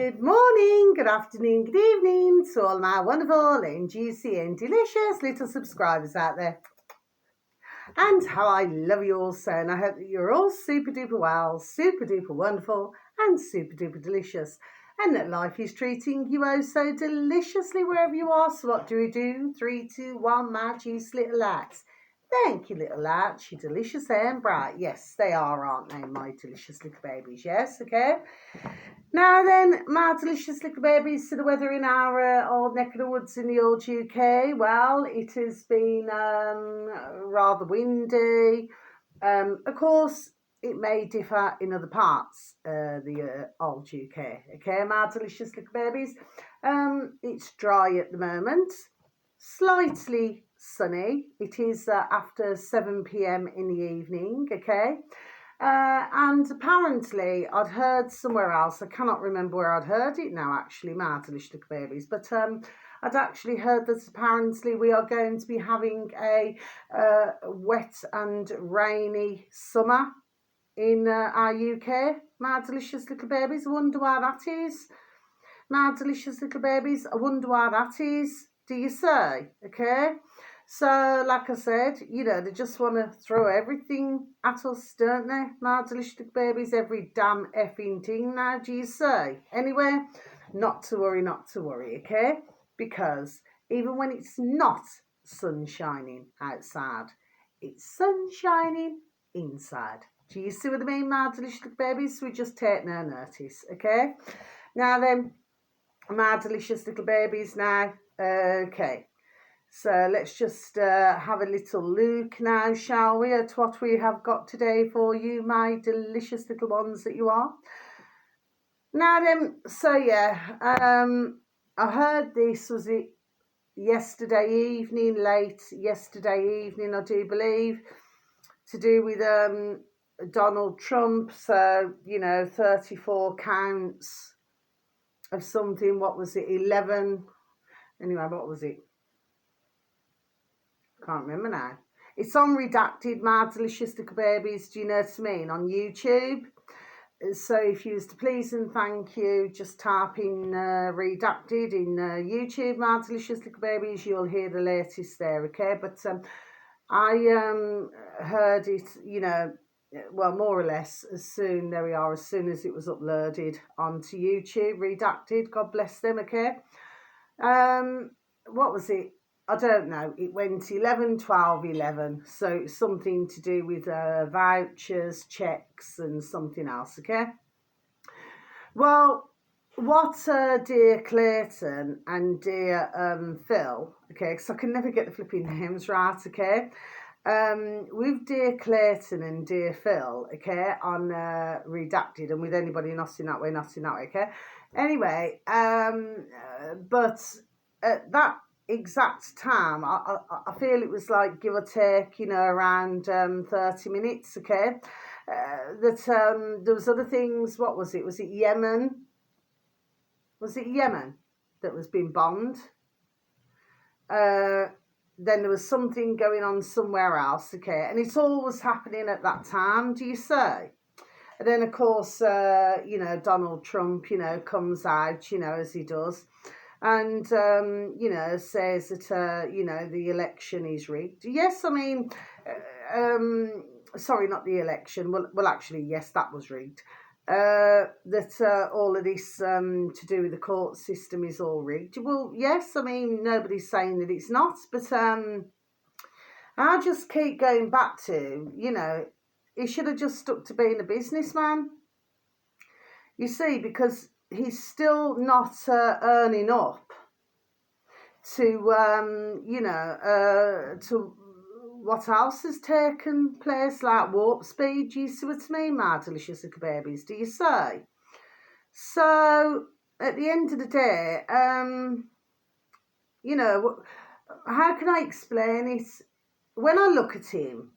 Good morning, good afternoon, good evening to all my wonderful and juicy and delicious little subscribers out there. And how I love you all so, and I hope that you're all super duper well, super duper wonderful, and super duper delicious. And that life is treating you oh so deliciously wherever you are. So what do we do? 3, 2, 1, my juice little lads. Thank you, little lads. You're delicious and bright. Yes, they are, aren't they, my delicious little babies? Yes, okay. Now then, my delicious little babies, to the weather in our old neck of the woods in the old UK. Well, it has been rather windy. Of course, it may differ in other parts of the old UK. Okay, my delicious little babies. It's dry at the moment, slightly sunny. It is after 7 p.m. in the evening. Okay. And apparently I'd heard somewhere else, I cannot remember where I'd heard it now actually, my delicious little babies, but I'd actually heard that apparently we are going to be having a wet and rainy summer in our UK, my delicious little babies. I wonder why that is, my delicious little babies. I wonder why that is, do you say? Okay. So, like I said, you know, they just want to throw everything at us, don't they? My delicious little babies, every damn effing thing now, do you say? Anyway, not to worry, okay? Because even when it's not sun shining outside, it's sun shining inside. Do you see what I mean, my delicious little babies? We just take no notice, okay? Now then, my delicious little babies now, okay. So let's just have a little look now, shall we, at what we have got today for you, my delicious little ones that you are. Now then, so yeah, I heard this, was it yesterday evening, late yesterday evening, I do believe, to do with Donald Trump. So, you know, 34 counts of something, what was it, 11, anyway, what was it? Can't remember now. It's on Redacted, my delicious little babies, do you know what I mean, on YouTube. So if you was to please and thank you, just type in Redacted in YouTube, my delicious little babies, you'll hear the latest there, okay? But I heard it, you know, well, more or less as soon, there we are, as soon as it was uploaded onto YouTube, Redacted, God bless them, okay? What was it? I don't know. It went 11, 12, 11. So it's something to do with vouchers, checks and something else, okay? Well, what dear Clayton and dear Phil, okay, because I can never get the flipping names right, okay? With dear Clayton and dear Phil, okay, on Redacted, and with anybody not in that way, okay? Anyway, but at that exact time, I feel it was like, give or take, you know, around 30 minutes, okay? That there was other things. What was it? Was it Yemen? Was it Yemen that was being bombed? Then there was something going on somewhere else, okay? And it's always happening at that time, do you say? And then, of course, you know, Donald Trump, you know, comes out, you know, as he does, and, you know, says that, you know, the election is rigged. Yes, I mean, sorry, not the election. Well, actually, yes, that was rigged. That all of this to do with the court system is all rigged. Well, yes, I mean, nobody's saying that it's not, but I just keep going back to, you know, he should have just stuck to being a businessman. You see, because he's still not earning up to, you know, to what else has taken place, like Warp Speed. Do you see what I mean, my delicious little babies? Do you say? So, at the end of the day, you know, how can I explain it? When I look at him,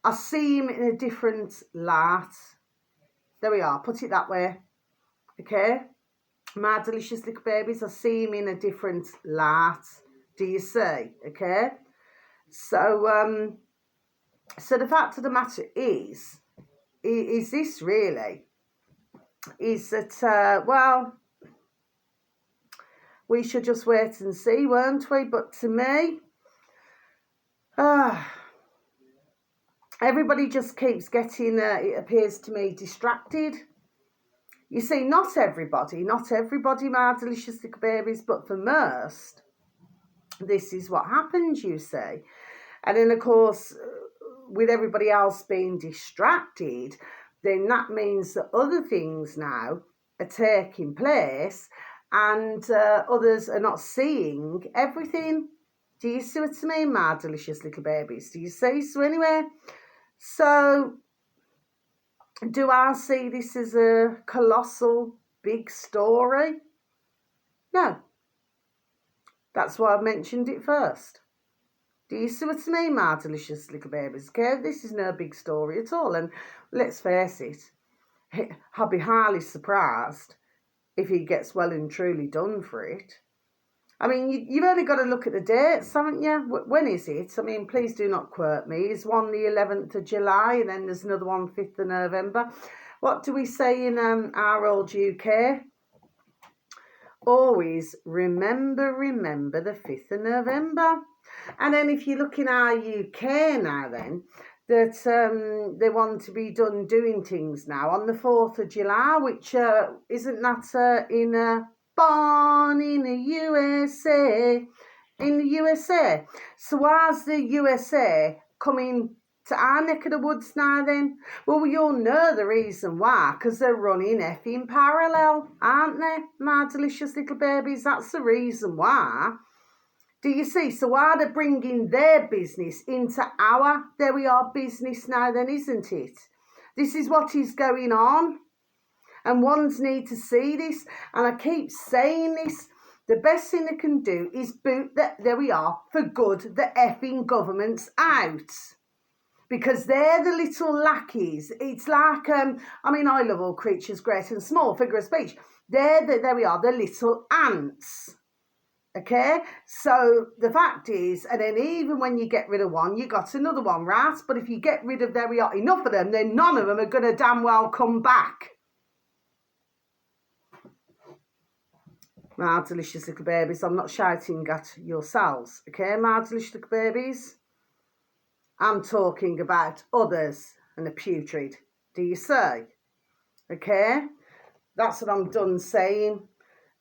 I see him in a different light. There we are, put it that way. Okay? My delicious little babies, I see him in a different light. Do you see? Okay? So, so the fact of the matter is this really, is that, well, we should just wait and see, weren't we? But to me, everybody just keeps getting, it appears to me, distracted. You see, not everybody, my delicious little babies, but for most, this is what happens, you see. And then, of course, with everybody else being distracted, then that means that other things now are taking place and others are not seeing everything. Do you see what I mean, my delicious little babies? Do you see? So anyway, so do I see this as a colossal big story? No. That's why I mentioned it first. Do you see what I mean, my delicious little babies? Okay, this is no big story at all. And let's face it, I'll be highly surprised if he gets well and truly done for it. I mean, you've only got to look at the dates, haven't you? When is it? I mean, please do not quote me. Is one the 11th of July and then there's another one 5th of November? What do we say in our old UK? Always remember the 5th of November. And then if you look in our UK now then, that they want to be done doing things now on the 4th of July, which isn't that in born in the USA, in the USA. So why's the USA coming to our neck of the woods now then? Well, we all know the reason why, because they're running effing parallel, aren't they, my delicious little babies? That's the reason why. Do you see? So why they're bringing their business into our, there we are, business now then, isn't it? This is what is going on. And ones need to see this. And I keep saying this. The best thing they can do is boot that, there we are, for good, the effing governments out. Because they're the little lackeys. It's like, I mean, I love all creatures great and small, figure of speech. There we are, the little ants. Okay, so the fact is, and then even when you get rid of one, you got another one, right? But if you get rid of, there we are, enough of them, then none of them are going to damn well come back. My delicious little babies, I'm not shouting at yourselves, okay, my delicious little babies? I'm talking about others and the putrid. Do you see? Okay, that's what I'm done saying.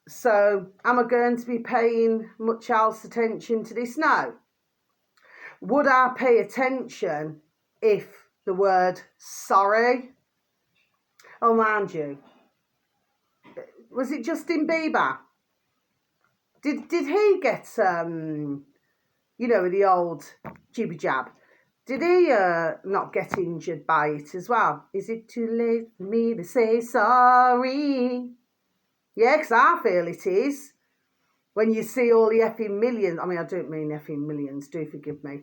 So, am I going to be paying much else attention to this? No. Would I pay attention if the word sorry? Oh, mind you, was it Justin Bieber? Did he get, you know, the old jibby jab? Did he not get injured by it as well? Is it too late for me to say sorry? Yeah, because I feel it is. When you see all the effing millions, I mean, I don't mean effing millions, do forgive me.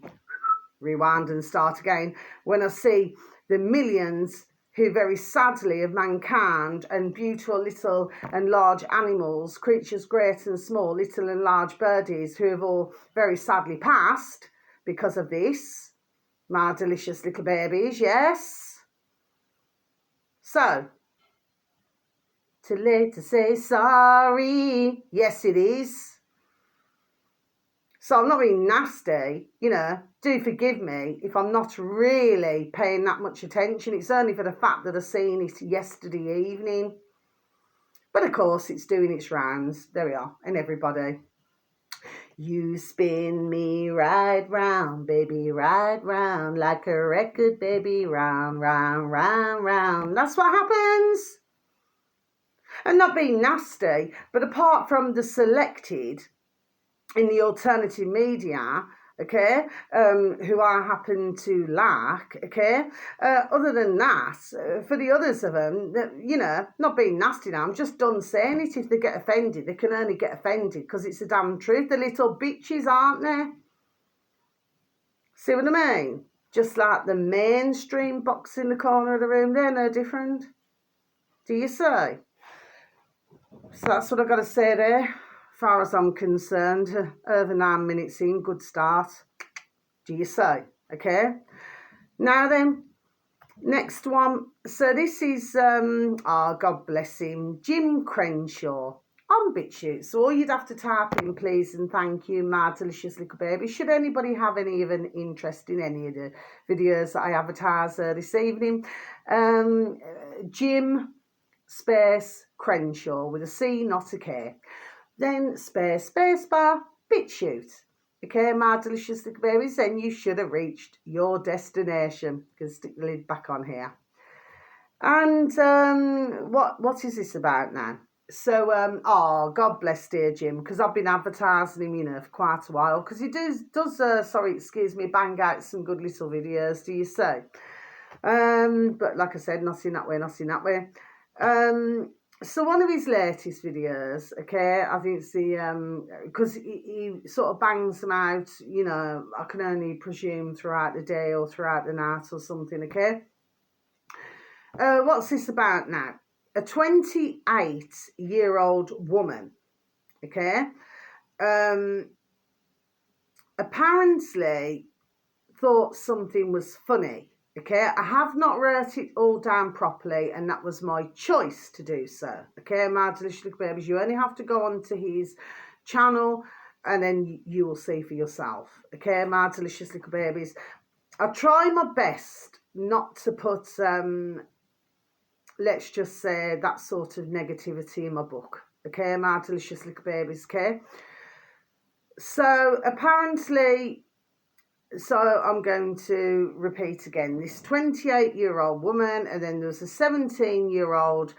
Rewind and start again. When I see the millions who very sadly of mankind and beautiful little and large animals, creatures great and small, little and large birdies who have all very sadly passed because of this. My delicious little babies, yes. So, too late to say sorry. Yes, it is. So I'm not being nasty, you know. Do forgive me if I'm not really paying that much attention. It's only for the fact that I seen it yesterday evening. But of course, it's doing its rounds. There we are. And everybody. You spin me right round, baby, right round, like a record, baby, round, round, round, round. That's what happens. And not being nasty, but apart from the selected in the alternative media, okay, who I happen to like, okay, other than that, for the others of them, you know, not being nasty now, I'm just done saying it. If they get offended, they can only get offended because it's the damn truth. The little bitches, aren't they? See what I mean? Just like the mainstream box in the corner of the room, they're no different. Do you see? So that's what I've got to say there. As far as I'm concerned, over 9 minutes in, good start. Do you say? Okay. Now then, next one. So this is, oh, God bless him, Jim Crenshaw. Oh on BitChute. So all you'd have to type in, please and thank you, my delicious little baby. Should anybody have any even interest in any of the videos that I advertise this evening, Jim space Crenshaw with a C, not a K. Then space bar BitChute. Okay, my delicious little babies, then you should have reached your destination. You can stick the lid back on here. And what is this about now? So, oh, God bless dear Jim, because I've been advertising him, you know, for quite a while, because he does bang out some good little videos, do you say? But like I said, not in that way. So one of his latest videos, okay, I think it's the, because he sort of bangs them out, you know, I can only presume throughout the day or throughout the night or something, okay? What's this about now? A 28-year-old woman, okay, apparently thought something was funny. Okay, I have not wrote it all down properly, and that was my choice to do so. Okay, my delicious little babies, you only have to go onto his channel and then you will see for yourself. Okay, my delicious little babies. I try my best not to put, let's just say, that sort of negativity in my book. Okay, my delicious little babies, okay? So apparently, so I'm going to repeat again, this 28-year-old woman, and then there's a 17-year-old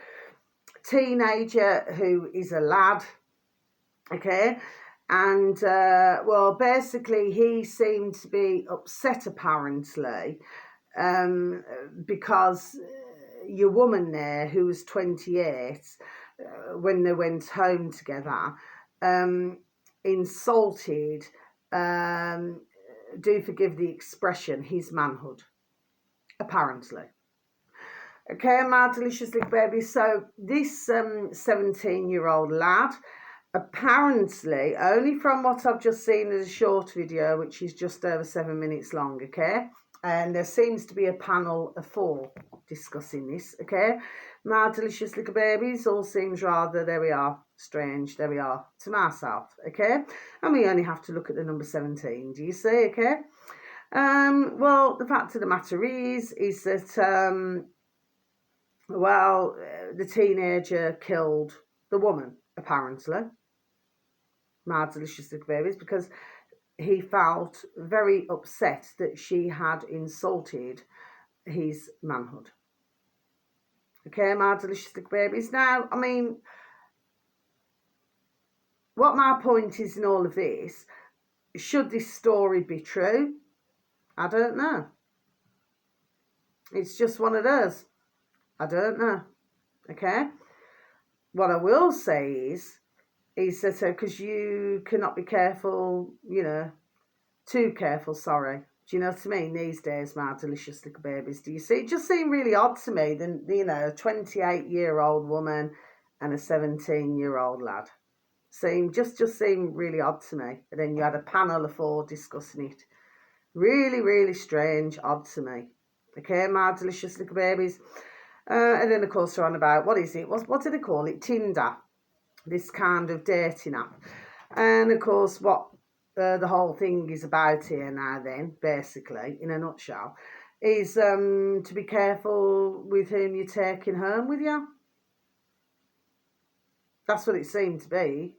teenager who is a lad, okay? And, well, basically he seemed to be upset, apparently, because your woman there, who was 28, when they went home together, insulted, do forgive the expression, his manhood, apparently. Okay, my delicious little baby. So this 17-year-old lad, apparently, only from what I've just seen as a short video, which is just over 7 minutes long, okay? And there seems to be a panel of 4 discussing this, okay? My delicious little babies, all seems rather, there we are, strange, there we are, to myself, okay? And we only have to look at the number 17, do you see, okay? Well, the fact of the matter is that, well, the teenager killed the woman, apparently. My delicious little babies, because he felt very upset that she had insulted his manhood. Okay, my delicious little babies. Now, I mean, what my point is in all of this, should this story be true? I don't know. It's just one of those. I don't know. Okay? What I will say is that because you cannot be careful, you know, too careful, sorry. Do you know what I mean? These days, my delicious little babies. Do you see? It just seemed really odd to me, than, you know, a 28-year-old woman and a 17-year-old lad. Just seemed really odd to me. And then you had a panel of 4 discussing it. Really, really strange, odd to me. Okay, my delicious little babies. And then, of course, they're on about, what is it? What do they call it? Tinder. This kind of dating app. And, of course, what the whole thing is about here now then, basically, in a nutshell, is to be careful with whom you're taking home with you. That's what it seemed to be,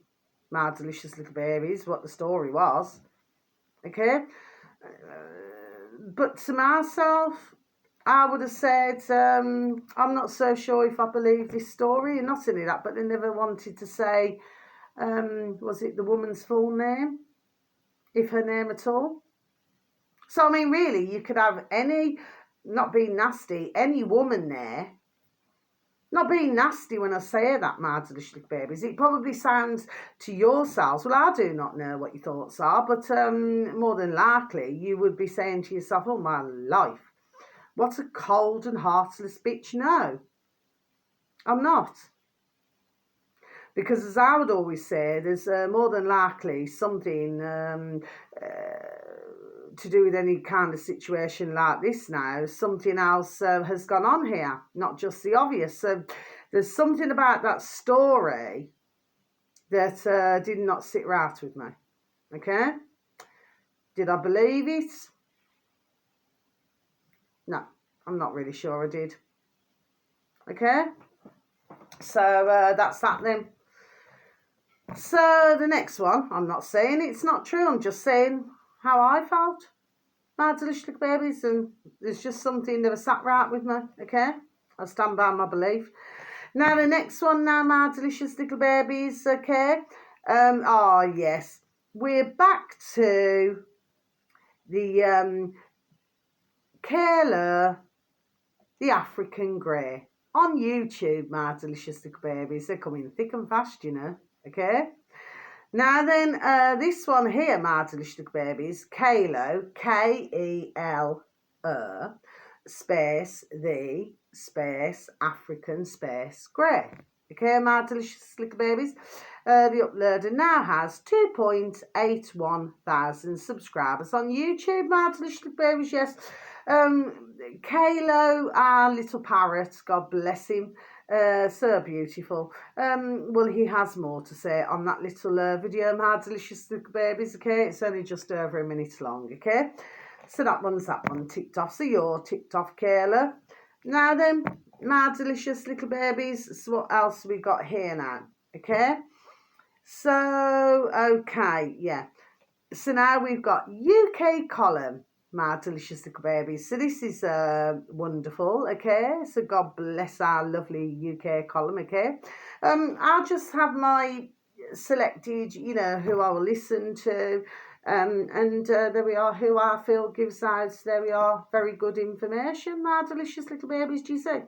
my delicious little babies, what the story was. Okay? But to myself, I would have said, I'm not so sure if I believe this story, and not only that, but they never wanted to say, was it the woman's full name? If her name at all. So, I mean, really, you could have any, not being nasty, any woman there. Not being nasty when I say that, my delicious babies. It probably sounds to yourselves, well, I do not know what your thoughts are, but more than likely, you would be saying to yourself, oh, my life, what a cold and heartless bitch. No, I'm not. Because as I would always say, there's more than likely something to do with any kind of situation like this now. Something else has gone on here, not just the obvious. So there's something about that story that did not sit right with me. Okay? Did I believe it? No, I'm not really sure I did. Okay? So that's that then. So the next one, I'm not saying it's not true, I'm just saying how I felt. My delicious little babies, and there's just something that sat right with me, okay? I stand by my belief. Now the next one now, my delicious little babies, okay? Oh yes, we're back to the Kayla, the African Grey. On YouTube, my delicious little babies, they're coming thick and fast, you know, okay? Now then, this one here, my delicious little babies, Kelo, Kelo, space, the, space, African, space, grey. Okay, my delicious little babies. The uploader now has 2.81 thousand subscribers on YouTube, my delicious little babies, yes. Kalo, our little parrot, God bless him, so beautiful. Well, he has more to say on that little video, my delicious little babies, okay? It's only just over a minute long, okay? So that one ticked off. So you're ticked off, Kayla. Now then, my delicious little babies, so what else we got here now, okay? So, okay, yeah. So now we've got UK column, my delicious little babies. So this is wonderful, okay? So God bless our lovely UK column, okay? I'll just have my selected, you know, who I will listen to. And there we are, who I feel gives out, there we are, very good information, my delicious little babies, do you see?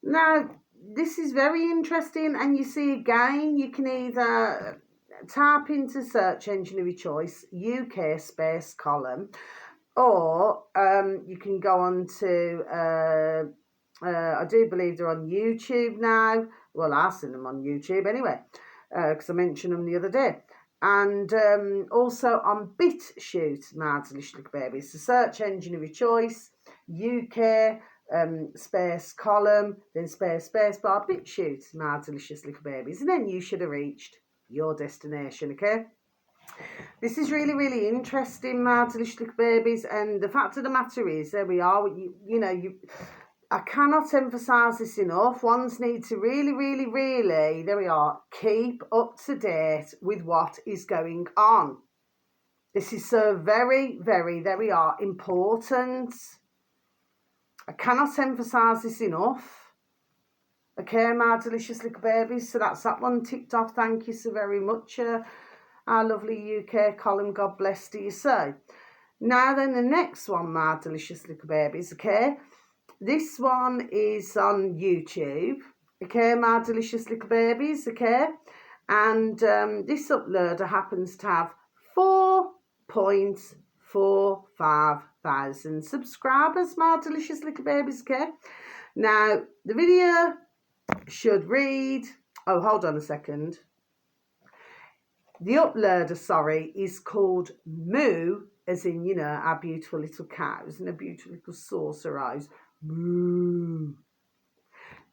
Now, this is very interesting, and you see again, you can either type into search engine of your choice, UK space column, or you can go on to, I do believe they're on YouTube now. Well, I've seen them on YouTube anyway, because I mentioned them the other day. And also on BitChute, my delicious little babies. The search engine of your choice, UK, space column, then space bar, BitChute, my delicious little babies. And then you should have reached your destination, okay? This is really, really interesting, my delicious little babies. And the fact of the matter is, there we are, I cannot emphasise this enough. Ones need to really, really, really, there we are, keep up to date with what is going on. This is so very, very, there we are, important. I cannot emphasise this enough. Okay, my delicious little babies. So that's that one ticked off. Thank you so very much, our lovely UK column. God bless to you. So now then, the next one, my delicious little babies, okay? This one is on YouTube, okay, my delicious little babies, okay? And this uploader happens to have 4.45 thousand subscribers, my delicious little babies, okay? Now, the video should read, oh, hold on a second. The uploader, sorry, is called Moo, as in, you know, our beautiful little cows and a beautiful little saucer eyes. Moo.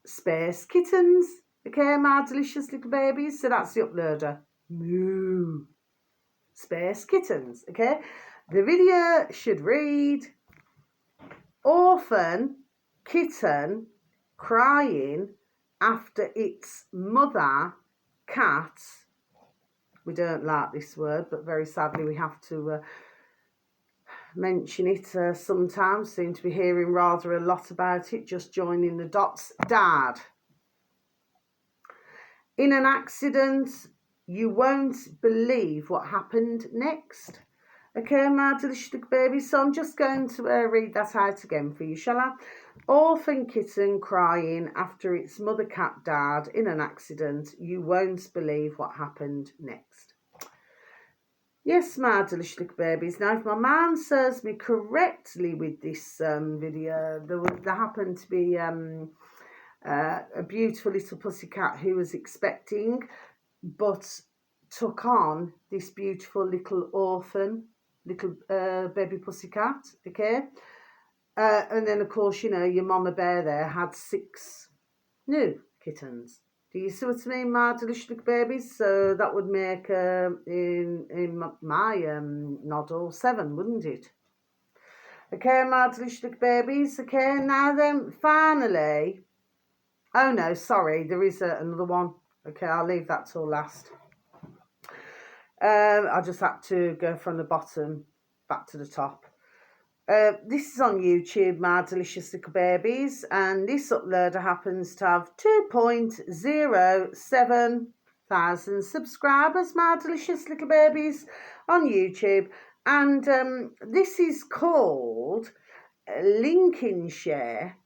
Space kittens, okay, my delicious little babies. So that's the uploader. Moo. Space kittens, okay. The video should read, orphan kitten crying after its mother cat. We don't like this word, but very sadly we have to mention it sometimes. Seem to be hearing rather a lot about it. Just joining the dots. Dad. In an accident, you won't believe what happened next. Okay, my delicious baby. So I'm just going to read that out again for you, shall I? Orphan kitten crying after its mother cat died in an accident. You won't believe what happened next. Yes, my delicious little babies. Now, if my mind serves me correctly with this video, there happened to be a beautiful little pussycat who was expecting, but took on this beautiful little orphan, little baby pussycat, okay? And then, of course, you know, your mama bear there had 6 new kittens. Do you see what I mean, my delicious little babies? So that would make in my noddle 7, wouldn't it? Okay, my delicious little babies. Okay, now then, finally. Oh no, sorry, there is another one. Okay, I'll leave that till last. I just had to go from the bottom back to the top. This is on YouTube, my delicious little babies, and this uploader happens to have 2.07 thousand subscribers, my delicious little babies, on YouTube, and this is called Lincolnshire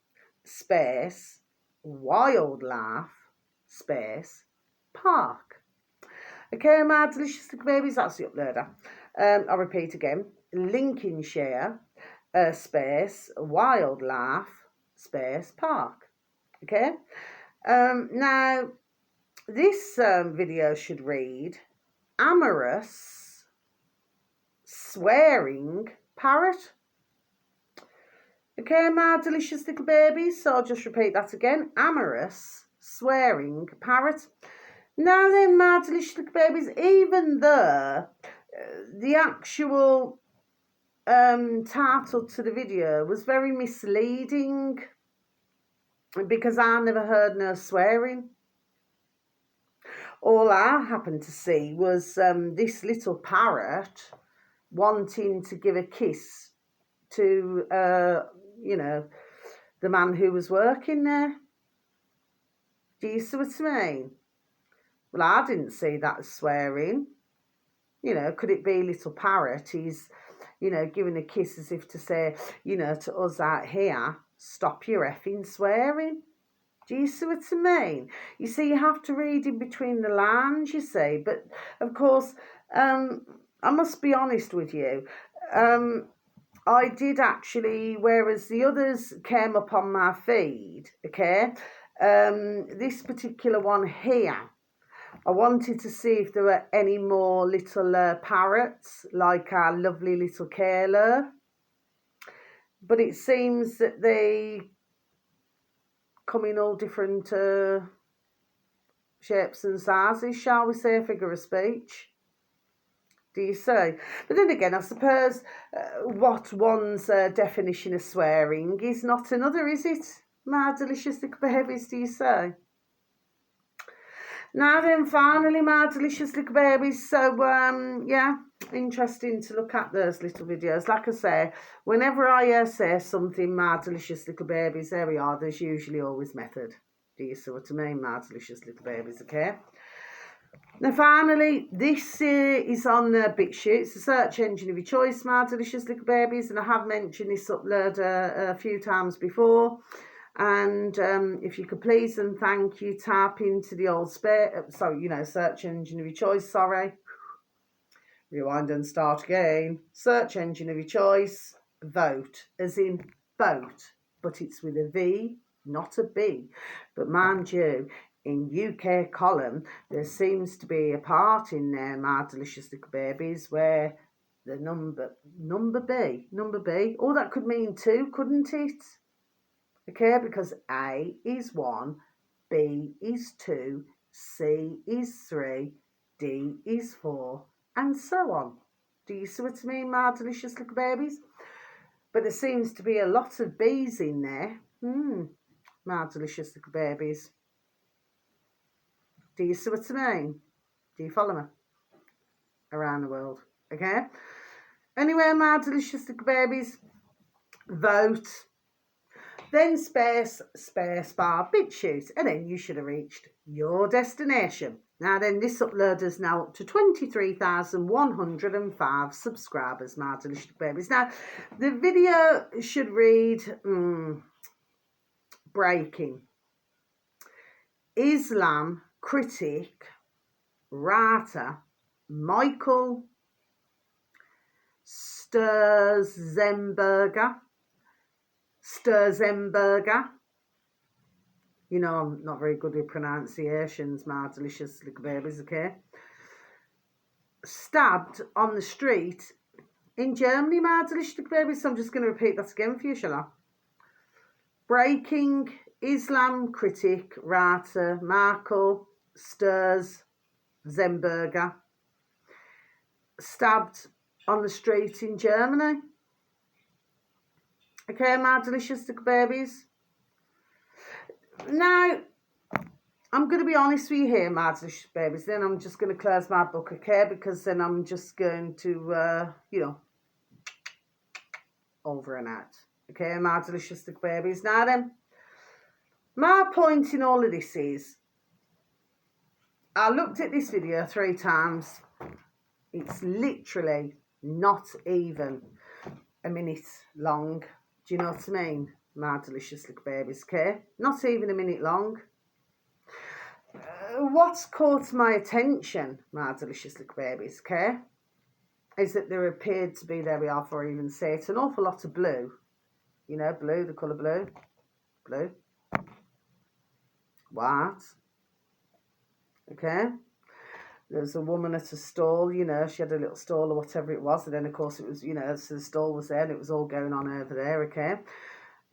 space wildlife space park. Okay, my delicious little babies, that's the uploader. I'll repeat again, Lincolnshire space wildlife space park. Okay, now this video should read amorous swearing parrot. Okay, my delicious little babies, so I'll just repeat that again, amorous swearing parrot. Now then, my delicious little babies, even though the actual title to the video was very misleading, because I never heard no swearing. All I happened to see was this little parrot wanting to give a kiss to, you know, the man who was working there. Do you see what I mean? Well, I didn't see that as swearing. You know, could it be little parrot? He's, you know, giving a kiss as if to say, you know, to us out here, stop your effing swearing. Do you see what I mean? You see, you have to read in between the lines, you see. But, of course, I must be honest with you. I did actually, whereas the others came up on my feed, okay, this particular one here, I wanted to see if there were any more little parrots like our lovely little Kayla. But it seems that they come in all different shapes and sizes, shall we say, figure of speech. Do you see? But then again, I suppose what one's definition of swearing is not another, is it? My delicious little babies, do you say? Now then, finally, my delicious little babies. So, yeah, interesting to look at those little videos. Like I say, whenever I say something, my delicious little babies, there we are, there's usually always method. Do you see what I mean, my delicious little babies, okay? Now, finally, this is on BitChute. It's a search engine of your choice, my delicious little babies, and I have mentioned this upload a few times before. And if you could please and thank you, tap into the old search engine of your choice, rewind and start again. Search engine of your choice, vote, as in vote, but it's with a V, not a B. But mind you, in UK column, there seems to be a part in there, my delicious little babies, where the number B, oh, that could mean 2, couldn't it? Okay, because A is 1, B is 2, C is 3, D is 4, and so on. Do you see what I mean, my delicious little babies? But there seems to be a lot of B's in there. My delicious little babies. Do you see what I mean? Do you follow me? Around the world, okay? Anyway, my delicious little babies, vote. Then space bar BitChute, and then you should have reached your destination. Now then, this uploader's now up to 23,105 subscribers, my delicious babies. Now, the video should read, breaking. Islam critic, writer, Michael Sturzenberger. You know, I'm not very good with pronunciations, my delicious little babies, okay? Stabbed on the street in Germany, my delicious little babies. So I'm just going to repeat that again for you, shall I? Breaking Islam critic, writer Marco Sturs Zemberger stabbed on the street in Germany. Okay, my delicious little babies. Now, I'm going to be honest with you here, my delicious babies. Then I'm just going to close my book, okay? Because then I'm just going to, over and out. Okay, my delicious little babies. Now then, my point in all of this is, I looked at this video 3 times. It's literally not even a minute long. Do you know what I mean? My delicious little babies, okay? Not even a minute long. What's caught my attention, my delicious little babies, okay, is that there appeared to be, there we are, for even say it, an awful lot of blue. You know, blue, the colour blue. Blue. White. Okay. There's a woman at a stall, you know, she had a little stall or whatever it was, and then of course it was, you know, so the stall was there and it was all going on over there, okay.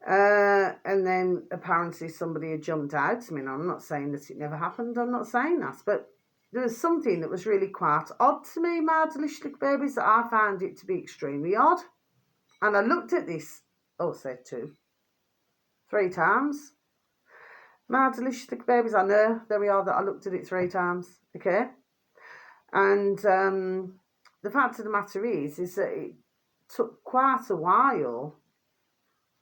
And then apparently somebody had jumped out. I mean, I'm not saying that it never happened, I'm not saying that, but there was something that was really quite odd to me, my delicious little babies, that I found it to be extremely odd. And I looked at this, say 3 times. My delicious little babies, I know, there we are, that I looked at it 3 times, okay? And the fact of the matter is that it took quite a while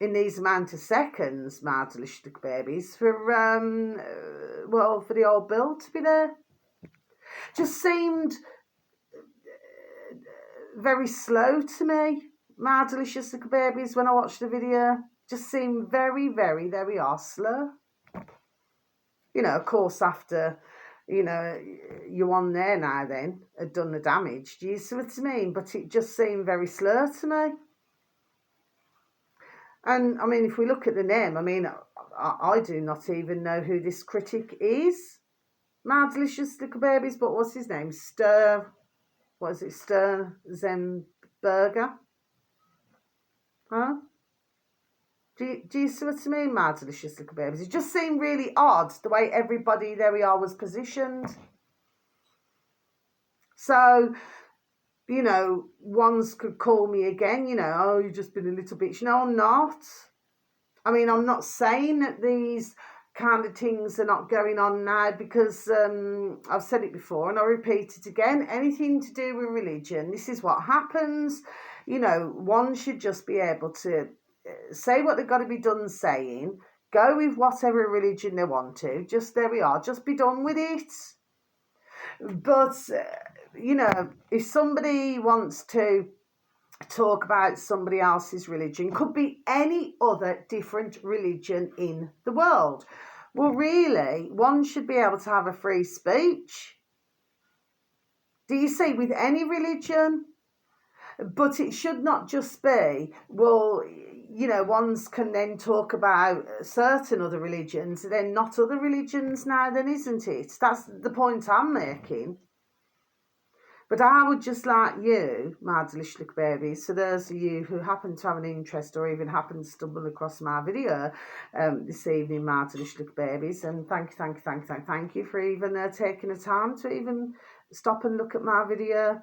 in these amount of seconds, my delicious little babies, for the old bill to be there. Just seemed very slow to me, my delicious little babies, when I watched the video. Just seemed very, very, there we are, slow. You know, of course, after, you know, you on there now then, had done the damage. Do you see what I mean? But it just seemed very slow to me. And, I mean, if we look at the name, I mean, I do not even know who this critic is. My delicious little babies, but what's his name? Sturs Zemberger? Huh? Do you see what I mean, my delicious little babies? It just seemed really odd, the way everybody, there we are, was positioned. So, you know, ones could call me again, you know, oh, you've just been a little bitch. No, I'm not. I mean, I'm not saying that these kind of things are not going on now, because I've said it before and I repeat it again. Anything to do with religion, this is what happens. You know, one should just be able to say what they've got to be done saying, go with whatever religion they want to. Just, there we are, just be done with it. But, you know, if somebody wants to talk about somebody else's religion, could be any other different religion in the world. Well, really, one should be able to have a free speech. Do you see, with any religion? But it should not just be, well, you know, ones can then talk about certain other religions, then not other religions now, then, isn't it? That's the point I'm making. But I would just like you, my delicious little babies, so those of you who happen to have an interest or even happen to stumble across my video this evening, my delicious little babies, and thank you for even taking the time to even stop and look at my video,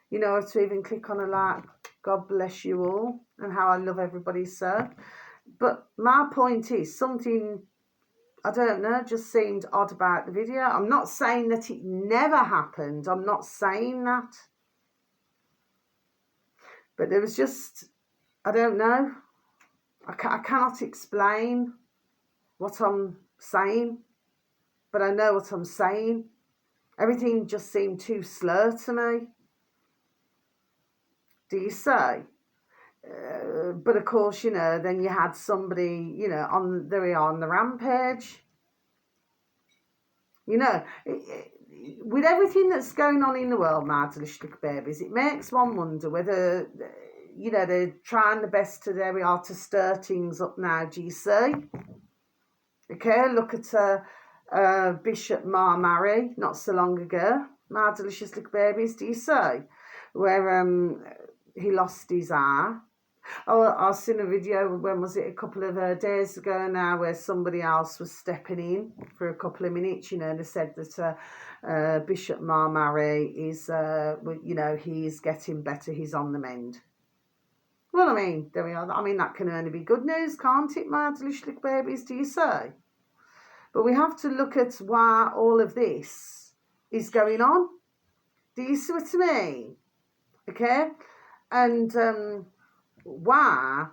you know, to even click on a like. God bless you all, and how I love everybody so. But my point is, something, I don't know, just seemed odd about the video. I'm not saying that it never happened. I'm not saying that. But there was just, I don't know. I cannot explain what I'm saying. But I know what I'm saying. Everything just seemed too slow to me. Do you say? But of course, you know, then you had somebody, you know, there we are on the rampage. You know, with everything that's going on in the world, my delicious little babies, it makes one wonder whether, you know, they're trying the best to, there we are, to stir things up now, do you see? Okay, look at Bishop Mary not so long ago, my delicious little babies, do you see? Where he lost his eye. Oh, I've seen a video, when was it, a couple of days ago now, where somebody else was stepping in for a couple of minutes, you know, and they said that Bishop Marmari is, you know, he's getting better, he's on the mend. Well, I mean, there we are. I mean, that can only be good news, can't it, my delicious little babies, do you say? But we have to look at why all of this is going on. Do you see what I mean? Okay? And why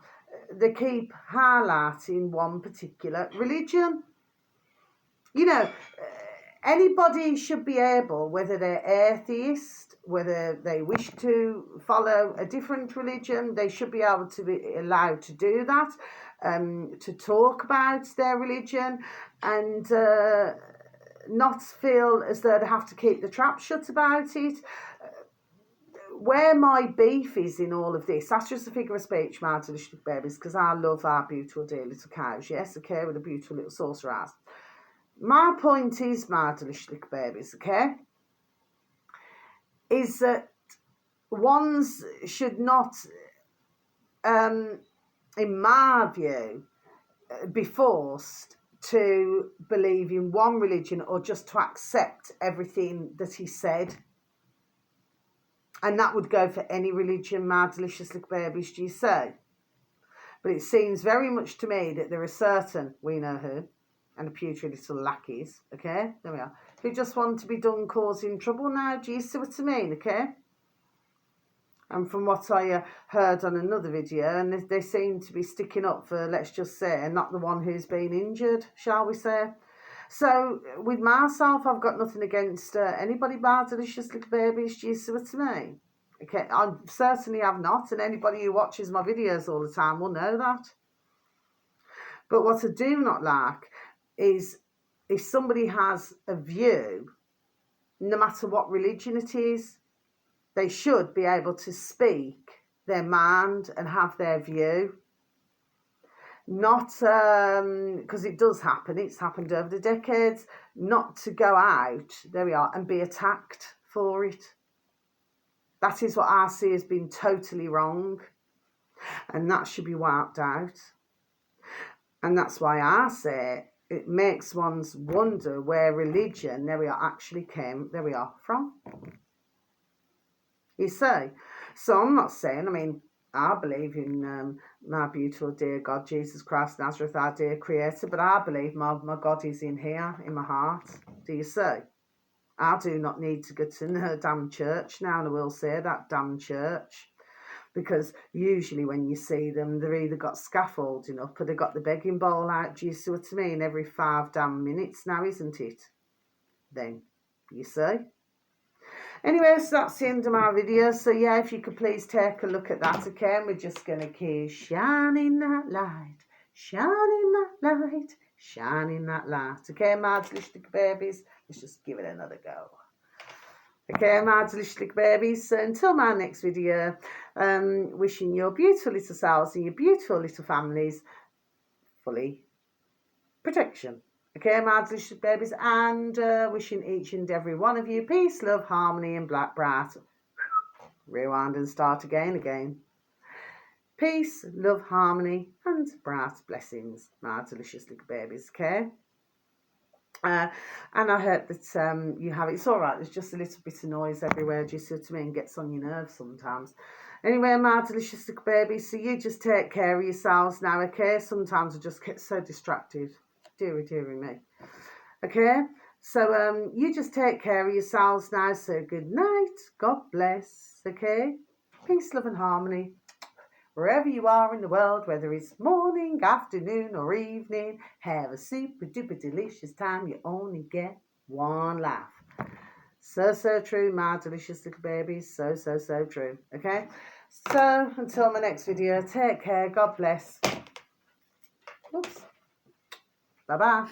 they keep highlighting one particular religion. You know, anybody should be able, whether they're atheist, whether they wish to follow a different religion, they should be able to be allowed to do that, to talk about their religion, and not feel as though they have to keep the trap shut about it. Where my beef is in all of this, that's just a figure of speech, my delicious babies, because I love our beautiful dear little cows, yes, okay, with a beautiful little saucer ass. My point is, my delicious little babies, okay, is that ones should not, in my view, be forced to believe in one religion or just to accept everything that he said. And that would go for any religion, my delicious little babies, do you say? But it seems very much to me that there are certain, we know who, and a putrid little lackeys, okay, there we are, who just want to be done causing trouble now, do you see what I mean, okay? And from what I heard on another video, and they seem to be sticking up for, let's just say, not the one who's been injured, shall we say. So, with myself, I've got nothing against anybody, my delicious little babies, do you see what I mean? Okay, I certainly have not, and anybody who watches my videos all the time will know that. But what I do not like is if somebody has a view, no matter what religion it is, they should be able to speak their mind and have their view. Not, because it does happen, it's happened over the decades, not to go out, there we are, and be attacked for it. That is what I see has been totally wrong. And that should be wiped out. And that's why I say it makes one wonder where religion, there we are, actually came, there we are, from. You see? So I'm not saying, I mean, I believe in my beautiful dear God, Jesus Christ, Nazareth, our dear Creator, but I believe my God is in here, in my heart. Do you see? I do not need to go to no damn church now, and I will say that, damn church. Because usually when you see them, they've either got scaffolding up or they've got the begging bowl out. Do you see what I mean? Every 5 damn minutes now, isn't it? Then, you see? Anyway, so that's the end of my video. So yeah, if you could please take a look at that, okay? And we're just going to keep shining that light, shining that light, shining that light. Okay, my delicious babies, let's just give it another go. Okay, my delicious babies, so until my next video, wishing your beautiful little selves and your beautiful little families fully protection. Okay, my delicious babies, and wishing each and every one of you peace, love, harmony, and black bright. Rewind and start again. Peace, love, harmony, and bright blessings, my delicious little babies, okay? And I hope that you have it. It's all right, there's just a little bit of noise everywhere, do you see what I mean? Gets on your nerves sometimes. Anyway, my delicious little babies, so you just take care of yourselves now, okay? Sometimes I just get so distracted. Dearie me. Okay, so you just take care of yourselves now. So good night, God bless. Okay, peace, love, and harmony. Wherever you are in the world, whether it's morning, afternoon, or evening, have a super duper delicious time. You only get one life. So true, my delicious little babies. So true. Okay, so until my next video, take care. God bless. Oops. Bye-bye.